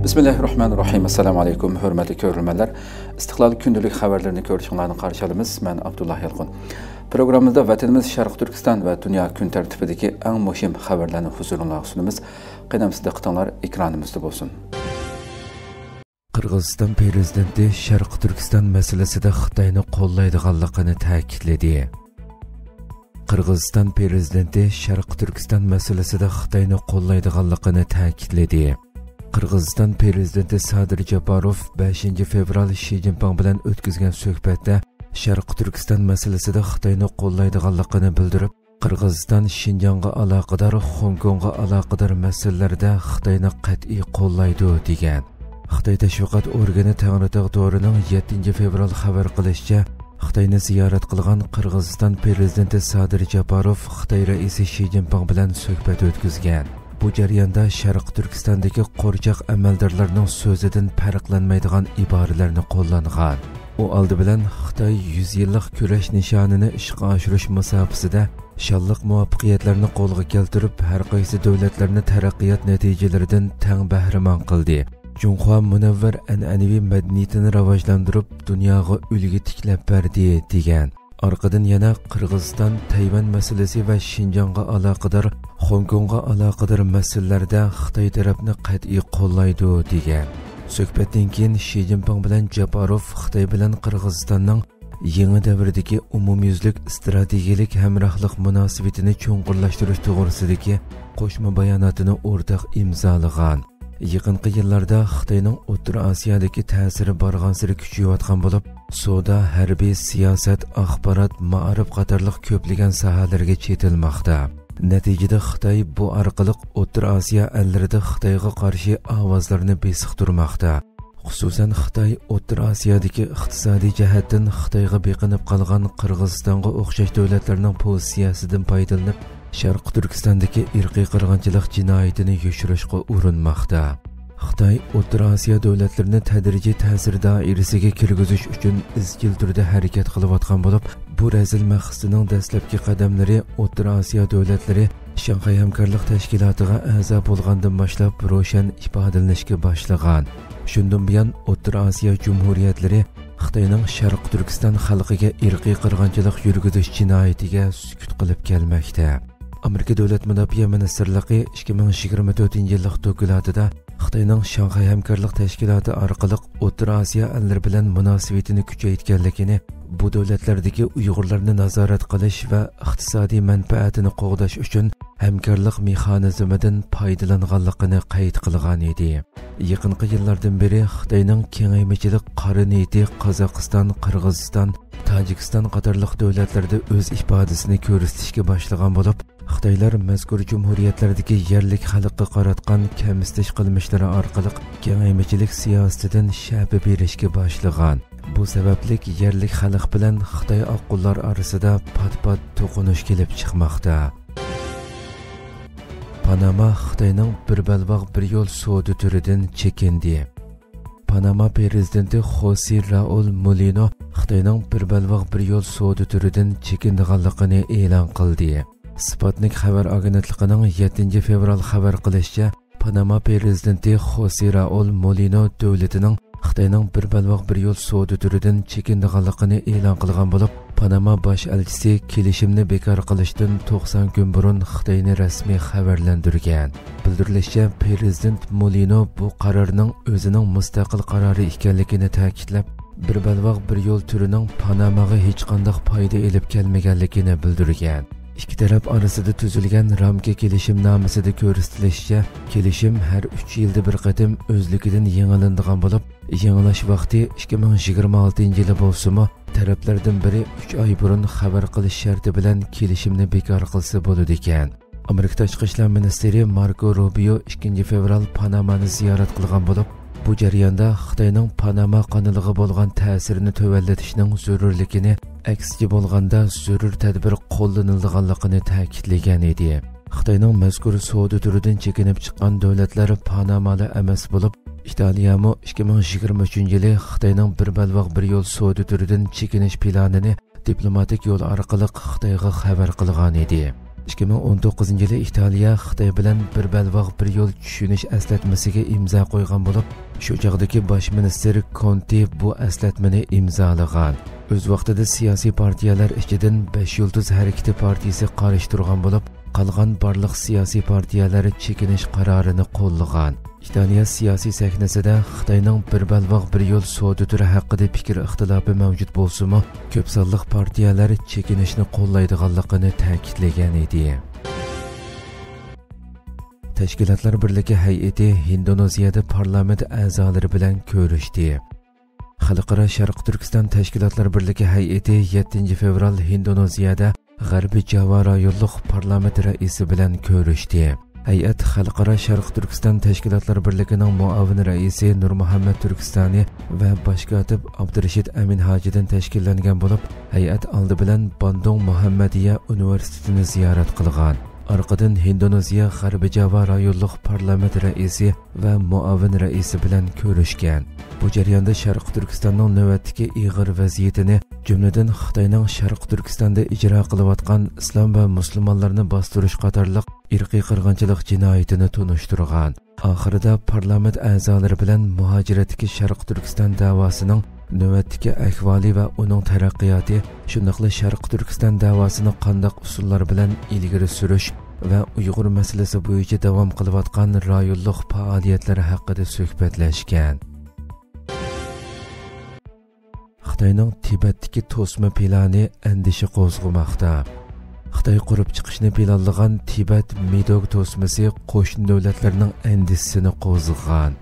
Bismillahirrahmanirrahim. Assalamu alaykum, hörmətli görürmənlər. İstiqlal gündəlik xəbərlərini görüşünlərdən qarşılayırıq. Mən Abdullah Yalqın. Proqramımızda vətənimiz Şərq Türkistan və dünya gün tərtibidəki ən mühim xəbərlərini huzurunuzğa sunumuz. Qədəmsiz diqqətinizlər ekranımızda olsun. Qırğızistan prezidenti Şərq Türkistan məsələsində Xitayını qollaydiganligini ta'kidladi. Qırğızistan prezidenti Şərq Türkistan məsələsində Xitayını qollaydiganligini ta'kidladi. Qırğızistan prezidenti Sadir Japarov 5 fevral Xi Jinping bilan o'tkazgan suhbatda Şərq Türkistan məsələsində Xitayını qollaydiganligini bildirib, Qırğızistan Şinjanğa aloqador, Hong Kongga aloqador masalalarda Xitayını qat'iy qollaydi degan. Xitoy tashviqot organi Tangritog to'rining 7 fevral xabar qilishicha, Xitoyni ziyorat qilgan Qirg'iziston prezidenti Sadir Japarov Xitoy raisi Xi Jinping bilan suhbat o'tkazgan. Bu jarayonda Sharq Turkistondagi qo'rchoq amaldorlarning so'zidan farqlanmaydigan iboralarni qo'llangan. U oldi bilan Xitoy 100 yillik kurash nishonini ishga oshirish musofasida shonliq muvaffaqiyatlarni qo'lga keltirib, har qaysi davlatlarni taraqqiyot natijalaridan tang bahramon qildi. Junxo munavvar an'anaviy madaniyatini rivojlantirib, dunyoga ulgu tiklab berdi degan. Orqadan yana Qirg'iziston Tayvan masalasi va Shinjongga aloqador, Hong Kongga aloqador masalalarda Xitoy tarafini qat'iy qo'llaydi degan. Suhbatdan keyin Xi Jinping bilan Japarov Xitoy bilan Qirg'izistonning yangi davrdagi umumyuzlik strategik hamrohlik munosabatini cho'nqurlashtirish to'g'risidagi qo'shma bayonotini o'rtaq imzolagan. Yaqinqi yillarda Xitoyning O'rta Osiyodagi ta'siri borgan-sari kuchayayotgan bo'lib, savdo, harbiy, siyosat, axborot, ma'rif qatorliq ko'plagan sohalarga chetilmoqda. Natijada Xitoy bu orqali O'rta Osiyo ellarida Xitoyga qarshi ovozlarni besiqtirmoqda. Xususan Xitoy O'rta Osiyodagi iqtisodiy jihatdan Xitoyga beqinib qolgan Qirg'izistonga o'xshash davlatlarning pozitsiyasidan foydalanib, Sharq Turkistondagi irqiy qirg'inchilik jinoyatini yoshirishga urinmoqda. Xitoy O'rta Osiyo davlatlarini tadrijiy ta'sir doirasiga kirgizish uchun izchil turda harakat qilayotgan bo'lib, bu razil maqsadining dastlabki qadamlari O'rta Osiyo davlatlari Shanxay hamkorlik tashkilotiga a'zo bo'lgandan boshlab ro'shan ifodalanishga boshlagan. Shundan buyon O'rta Osiyo jumhuriyatlari Xitoyning Sharq Turkiston xalqiga irqiy qirg'inchilik yurgizish jinoyatiga sukut qilib kelmoqda. Amerika Davlat Mudofaa Ministrligi 2024 yillik dokladida Xitoyning Shanxay hamkorlik tashkiloti orqali O'rta Osiyo ellari bilan munosabatini kuchaytirganligini, bu davlatlardagi Uyg'urlarni nazorat qilish va iqtisodiy manfaatini qo'g'dash uchun hamkorlik mexanizmidan foydalanganligini qayd qilgan edi. Yaqinqi yillardan beri Xitoyning kengaymichilik qari niyati Qozog'iston, Qirg'iziston, Tojikiston qatorliq davlatlarda o'z ifodasini ko'rsatishga boshlagan bo'lib, Xitoylar mazkur jumhuriyatlardagi yerlik xalqqa qaratgan kamsitish qilmishlari orqali kengaymichilik siyosatidan sha'bi berishga boshlagan. Bu sababli yerlik xalq bilan Xitoy oqqullar orasida pat-pat to'qinish kelib chiqmoqda. Panama Xitoyning bir balvoq bir yo'l savdo turidan chekindi. Panama prezidenti Jose Raul Mulino Xitoyning bir balvoq bir yo'l savdo turidan chekindiganligini e'lon qildi. Sputnik xabar agentligining 7 fevral xabar qilishicha, Panama prezidenti Jose Raul Mulino davlatining Xitoyning bir balvoq bir yo'l savdo turidan chekindiganligini e'lon qilgan bo'lib, Panama bosh elchisi kelishimni bekor qilishdan 90 kun burun Xitoyni rasmiy xabarlantirgan. Bildirilishicha, prezident Mulino bu qarorning o'zining mustaqil qarori ekanligini ta'kidlab, bir balvoq bir yo'l turining Panamaga hech qanday foyda elib kelmaganligini bildirgan. İki taraf arasında tuzilgan ramka kelishimnomasida ko'rsatilishicha, kelishim har 3 yilda bir qatim o'zligidan yangilanadigan bo'lib, yangilash vaqti 2026 yili bo'lsa-mu, taraflardan biri 3 oy burun xabar qilish sharti bilan kelishimni bekor qilsa bo'ladi ekan. Amerika Tashqi ishlar ministri Marco Rubio 2 fevral Panamani ziyorat qilgan bo'lib, bu jarayonda Xitoyning Panama qonuniga bo'lgan ta'sirini to'vallatishning zarurligini, aksiga bo'lganda zarur tadbir qo'llanilganligini ta'kidlagan edi. Xitoyning mazkur savdo turidan chekinib chiqqan davlatlar Panamali emas bo'lib, Italiyami 2023 yili Xitoyning bir balvoq bir yo'l savdo turidan chekinish planini diplomatik yo'l orqali Xitoyga xabar qilgan edi. 2019 yılı İtaliya Xitoy bilan bir balvoq bir yo'l tushunish eslatmasiga imzo qo'ygan bo'lib, shu chog'dagi bosh minister Conte bu eslatmani imzolagan. O'z vaqtida siyosiy partiyalar ichidan 5 yulduz harakati partiyasi qarshi turgan bo'lib, qolgan barliq siyosiy partiyalar chekinish qarorini qo'llagan. İtaliya siyosiy sahnasida Xitoyning bir balvoq bir yo'l savdo turi haqida fikr ixtilofi mavjud bo'lsa-mu, ko'p sonli partiyalar chekinishni qo'llaydiganligini ta'kidlagan edi. Tashkilotlar birligi hay'ati Indoneziyada parlament a'zolari bilan ko'rishdi. Xalqaro Sharq Turkiston tashkilotlar birligi hay'ati 7 fevral Indoneziyada G'arbiy Java rayonlik parlament raisi bilan ko'rishdi. Hay'at Xalqaro Sharq Turkiston tashkilotlar birligining muavin raisi Nurmuhammad Turkistoni va bosh kotib Abdurashid Amin Hojidan tashkillangan bo'lib, hay'at oldi bilan Bandung Muhammadiya universitetini ziyorat qilgan. Orqadan Indoneziya G'arbiy Java rayonlik parlament raisi va muavin raisi bilan ko'rishgan. Bu jarayonda Sharq Turkistonning navbatdagi ig'ir vaziyatini, jumladan Xitoyning Sharq Turkistonda ijro qilayotgan islom va musulmonlarni bostirish qatorliq irqiy qirg'inchilik jinoyatini tunishtirgan. Oxirida parlament a'zolari bilan muhojiratdagi Sharq Turkiston davosining navbatdagi ahvoli va uning taraqqiyoti, shundaqla Sharq Turkiston davosini qanday usullar bilan ilgari surish va Uyg'ur masalasi bo'yicha davom qilayotgan rayonlik faoliyatlari haqida suhbatlashgan. Xitoyning Tibetdagi to'sma plani andisha qo'zg'amoqda. Xitoy qurib chiqishni planlagan Tibet Midog to'smasi qo'shni davlatlarning andisini qo'zg'agan.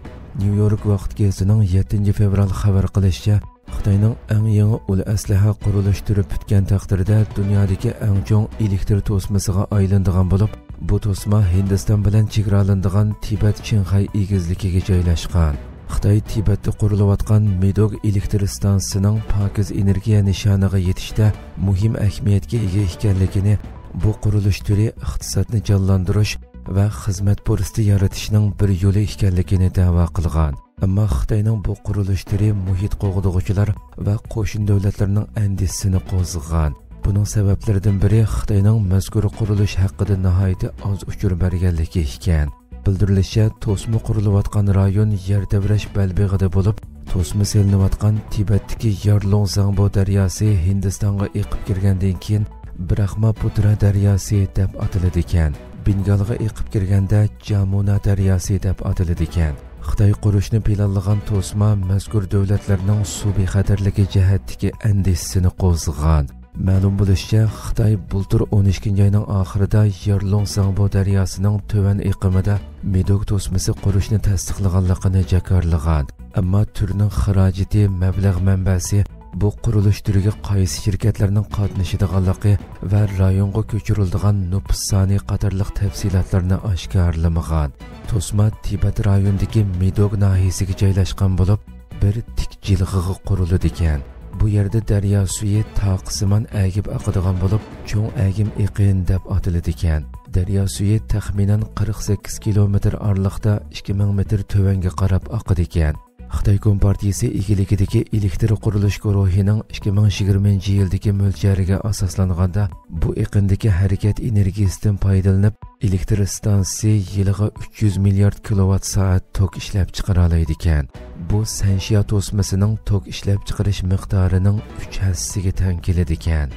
New York vaqt gazetining 7 fevral xabar qilishicha, Xitoyning eng yangi ul aslaha qurilish turi bitgan taqdirda dunyodagi eng chong elektr to'smasiga aylanadigan bo'lib, bu to'sma Hindiston bilan chegaralanadigan Tibet Qinghai egizligiga joylashgan. Xitoy Tibetda qurilayotgan Midog elektr stansiyasining pokiz energiya nishoniga yetishda muhim ahamiyatga ega ekanligini, bu qurilish turi iqtisodni jonlantirish va xizmat fursati yaratishning bir yo'li ekanligini da'vo qilgan. Ammo Xitoyning bu qurilish turi muhit qo'g'dug'uchilar va qo'shni davlatlarning andisini qo'zg'agan. Buning sabablaridan biri Xitoyning mazkur qurilish haqida nihoyat oz uchur berganligi ekan. Bildirilishicha, to'sma qurilayotgan rayon yer tevrash balbig'ida bo'lib, to'sma selinayotgan Tibetdagi Yarlong-Zangbo daryosi Hindistonga eqib kirgandan keyin Brahmaputra daryosi deb ataladi ekan. Bengalga eqib kirganda Jamuna daryosi deb ataladi ekan. Xitoy qurishni planlagan to'sma mazkur davlatlarning suv bexatarligi jihatdagi andisini qo'zg'agan. Ma'lum bo'lishicha, Xitoy bultur 12-oyning oxirida Yarlong-Zangbo daryosining to'van eqimida Midog to'smasi qurishni tasdiqlaganligini jakarlagan. Ammo turning xarajati, mablag' manbasi bu qurilish turiga qaysi shirkatlarning qatnashadiganligi va rayonga ko'chiriladigan nupus soni qatorliq tafsilotlarni oshkorlamagan. To'sma Tibet rayonidagi Midog nahiyasiga joylashgan bo'lib, bir tik jilg'iga quriladi ekan. Bu yerda daryo suvi taqsimon agib oqadigan bo'lib, cho'ng agim eqin deb ataladi ekan. Daryo suvi taxminan 48 kilometr ariqda 2000 metr tövanga qarab oqadi ekan. Xitoy Kompartiyasi egiligidagi elektr qurilish guruhining 2020-yildagi mo'ljariga asoslanganda, bu eqindagi harakat energiyasidan foydalanib, elektr stansiyasi yiliga 300 milliard kilovat soat tok ishlab chiqara oladi ekan. Bu Sanshiya to'smasining tok ishlab chiqarish miqdorining 3 hassasiga teng keladi ekan.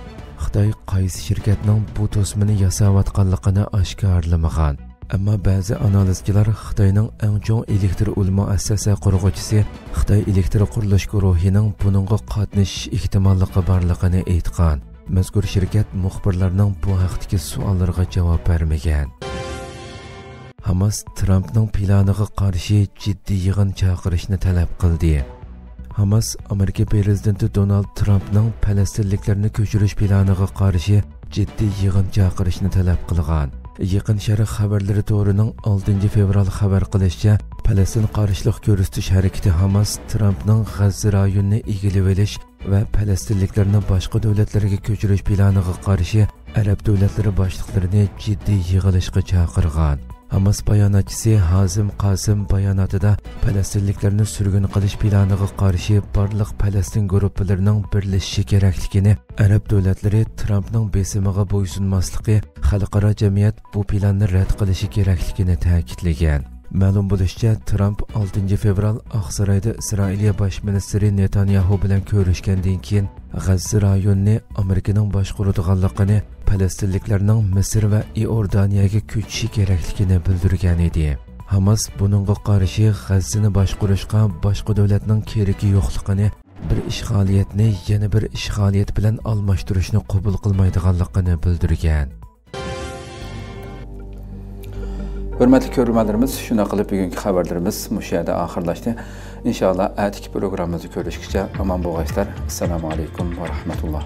Xitoy qaysi shirkatning bu to'smani yasayotganligini oshkorlamagan. Ammo ba'zi analizchilar Xitoyning eng chong elektr muassasa qurg'uvchisi Xitoy elektr qurilish guruhining buningga qatnashish ehtimolligi borligini aytgan. Mazkur shirkat muxbirlarning bu haqdagi savollariga javob bermagan. Hamas Trumpning planiga qarshi jiddiy yig'in chaqirishni talab qildi. Hamas Amerika prezidenti Donald Trumpning falastinliklarni ko'chirish planiga qarshi jiddiy yig'in chaqirishni talab qilgan. Yaqin Sharq xabarlari to'rining 6 fevral xabar qilishicha, Falastin qarshilik ko'rsatish harakati Hamas Trumpning G'azza rayonini egallab olish va falastinliklarni boshqa davlatlarga ko'chirish planiga qarshi arab davlatlari boshliqlarini jiddiy yig'ilishga chaqirgan. Hamas bayonotchisi Hazim Qasim bayonotida Falastinliklarni surgun qilish planiga qarshi barliq Falastin guruhlarining birlashishi kerakligini, Arab davlatlari Trampning besimiga bo'ysunmasligi, xalqaro jamiyat bu planni rad qilishi kerakligini ta'kidlagan. Ma'lum bo'lishicha, Trump 6 fevral Oqsaroyda Isroiliya bosh ministri Netanyahu bilan ko'rishgandan keyin G'azza rayonini Amerikaning boshqaradiganligini, Falastinliklarning Misr va Iordaniyaga ko'chishi kerakligini bildirgan edi. Hamas buningga qarshi G'azzani boshqarishga boshqa davlatning keragi yo'qligini, bir ishg'oliyatni yana bir ishg'oliyat bilan almashtirishni qabul qilmaydiganligini bildirgan. Hürmetli görürmenlerimiz, şuna qilib bugünkü xabarlarımız müşahede ahırlaştı. İnşallah, atiki programımızı görüşkice aman boğaçlar. Assalamu alaikum ve rahmetullah.